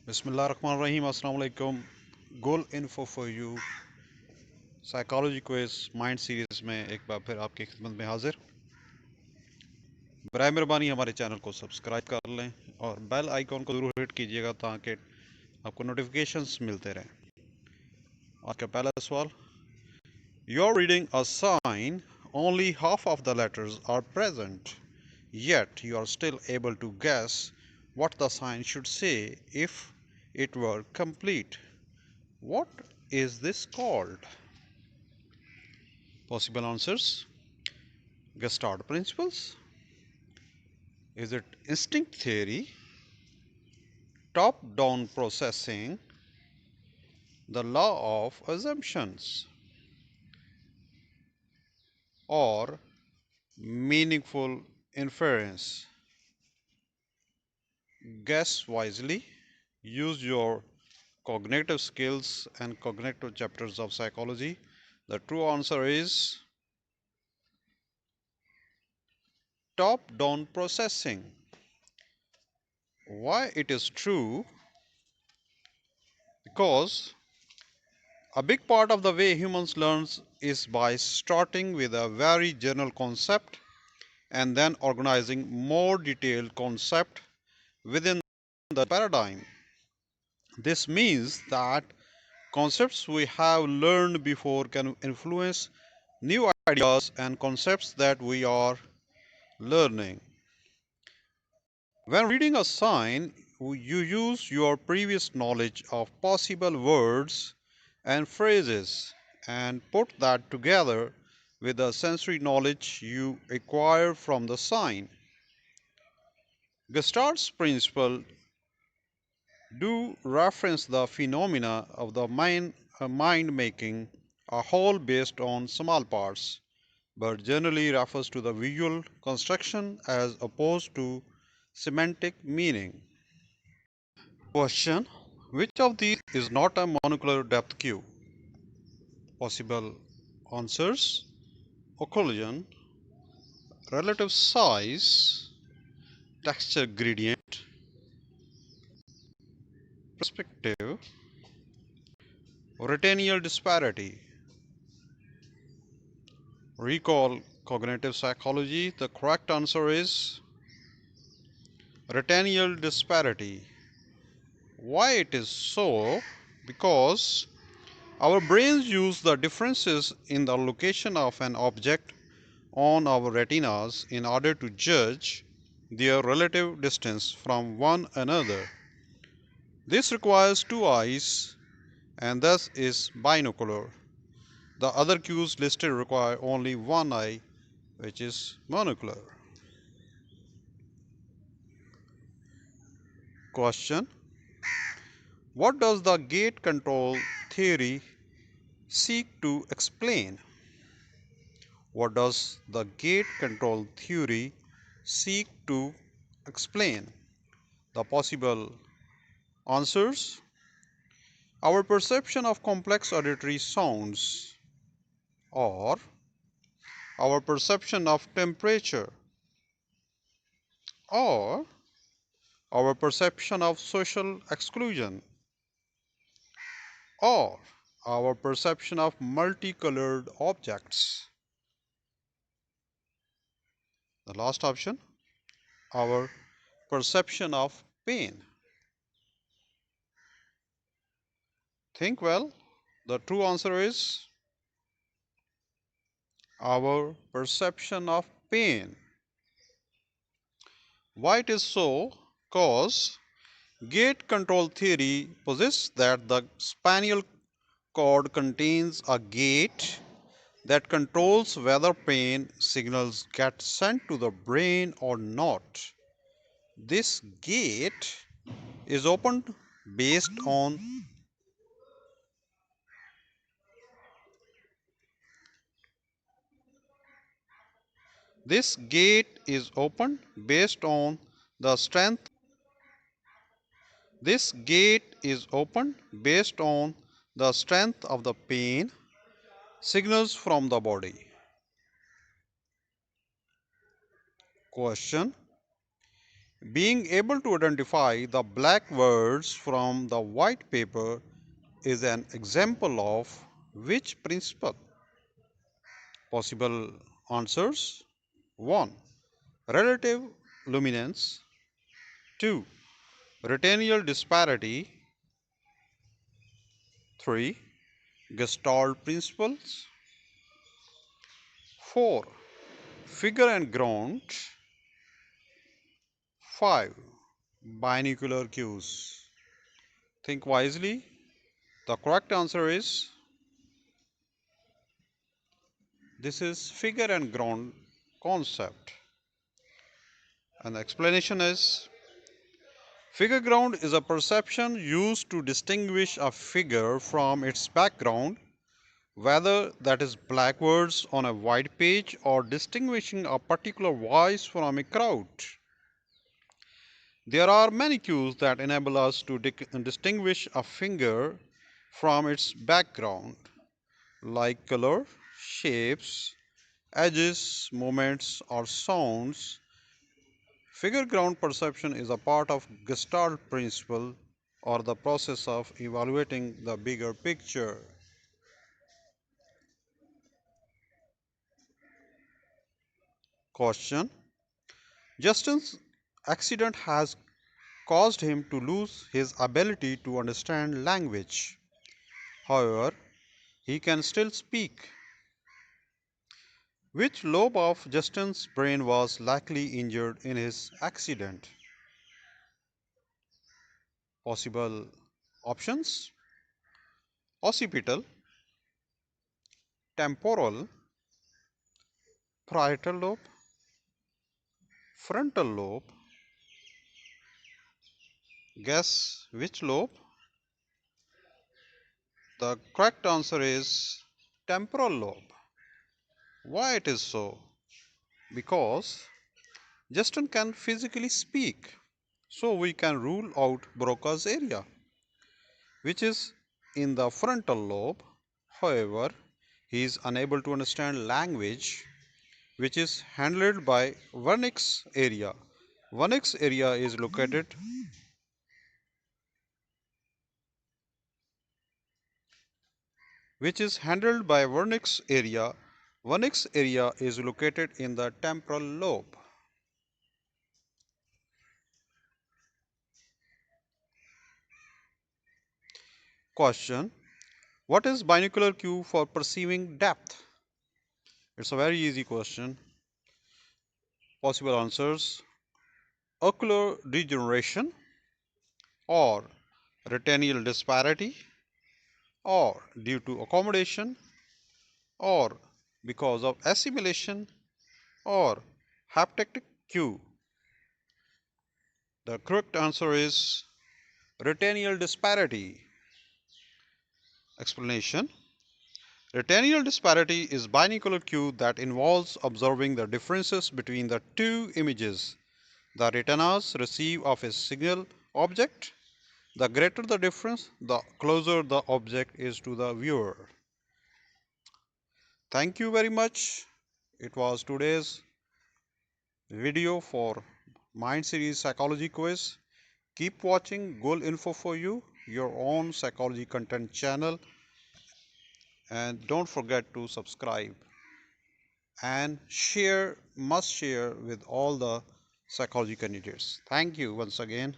बिस्मिल्लाहिर्रहमानिर्रहीम अस्सलाम वालेकुम। गुल info for you psychology quiz mind series में एक बार फिर आपकी खिदमत में हाजिर। बराए मेहरबानी हमारे चैनल को सब्सक्राइब कर लें और बेल आइकॉन को ज़रूर हिट कीजिएगा ताकि आपको नोटिफिकेशंस मिलते रहें। आज का पहला सवाल, you are reading a sign, only half of the letters are present, yet you are still able to guess what the sign should say if it were complete. What is this called? Possible answers: Gestalt principles. Is it instinct theory, top down processing, the law of assumptions, or meaningful inference? Guess wisely, use your cognitive skills and cognitive chapters of psychology. The true answer is top down processing. Why it is true? Because a big part of the way humans learn is by starting with a very general concept and then organizing more detailed concept within the paradigm. This means that concepts we have learned before can influence new ideas and concepts that we are learning. When reading a sign, you use your previous knowledge of possible words and phrases and put that together with the sensory knowledge you acquire from the sign. Gestalt's principle do reference the phenomena of the mind making a whole based on small parts, but generally refers to the visual construction as opposed to semantic meaning. Question: which of these is not a monocular depth cube? Possible answers: occlusion, relative size, texture gradient, perspective, retinal disparity. Recall cognitive psychology. The correct answer is retinal disparity. Why it is so? Because our brains use the differences in the location of an object on our retinas in order to judge their relative distance from one another. This requires two eyes and thus is binocular. The other cues listed require only one eye, which is monocular. Question: what does the gate control theory seek to explain? What does the gate control theory seek to explain? The possible answers: our perception of complex auditory sounds, or our perception of temperature, or our perception of social exclusion, or our perception of multicolored objects. The last option, our perception of pain. Think well. The true answer is our perception of pain. Why it is so? Because gate control theory posits that the spinal cord contains a gate that controls whether pain signals get sent to the brain or not. This gate is opened based on this gate is opened based on the strength. This gate is opened based on the strength of the pain signals from the body. Question: Being able to identify the black words from the white paper is an example of which principle? Possible answers: 1. Relative luminance. 2. Retinal disparity. 3. Gestalt principles. 4. Figure and ground. 5. Binocular cues. Think wisely. The correct answer is this is figure and ground concept. And the explanation is figure ground is a perception used to distinguish a figure from its background, whether that is black words on a white page or distinguishing a particular voice from a crowd. There are many cues that enable us to distinguish a figure from its background, like color, shapes, edges, movements, or sounds. Figure ground perception is a part of Gestalt principle or the process of evaluating the bigger picture. Question: Justin's accident has caused him to lose his ability to understand language. However, he can still speak. Which lobe of Justin's brain was likely injured in his accident? Possible options: occipital, temporal, parietal lobe, frontal lobe. Guess which lobe? The correct answer is temporal lobe. Why it is so? Because Justin can physically speak, so we can rule out Broca's area, which is in the frontal lobe. However, he is unable to understand language, which is handled by Wernicke's area. Wernicke's area is located which is handled by Wernicke's area. Wernicke's area is located in the temporal lobe. Question: What is binocular cue for perceiving depth? It's a very easy question. Possible answers: ocular degeneration, or retinal disparity, or due to accommodation, or because of assimilation, or haptic cue. The correct answer is retinal disparity. Explanation: retinal disparity is binocular cue that involves observing the differences between the two images the retinas receive of a single object. The greater the difference, the closer the object is to the viewer. Thank you very much. It was today's video for Mind Series Psychology Quiz. Keep watching Gull Info for you, your own psychology content channel, and don't forget to subscribe and share, must share with all the psychology candidates. Thank you once again.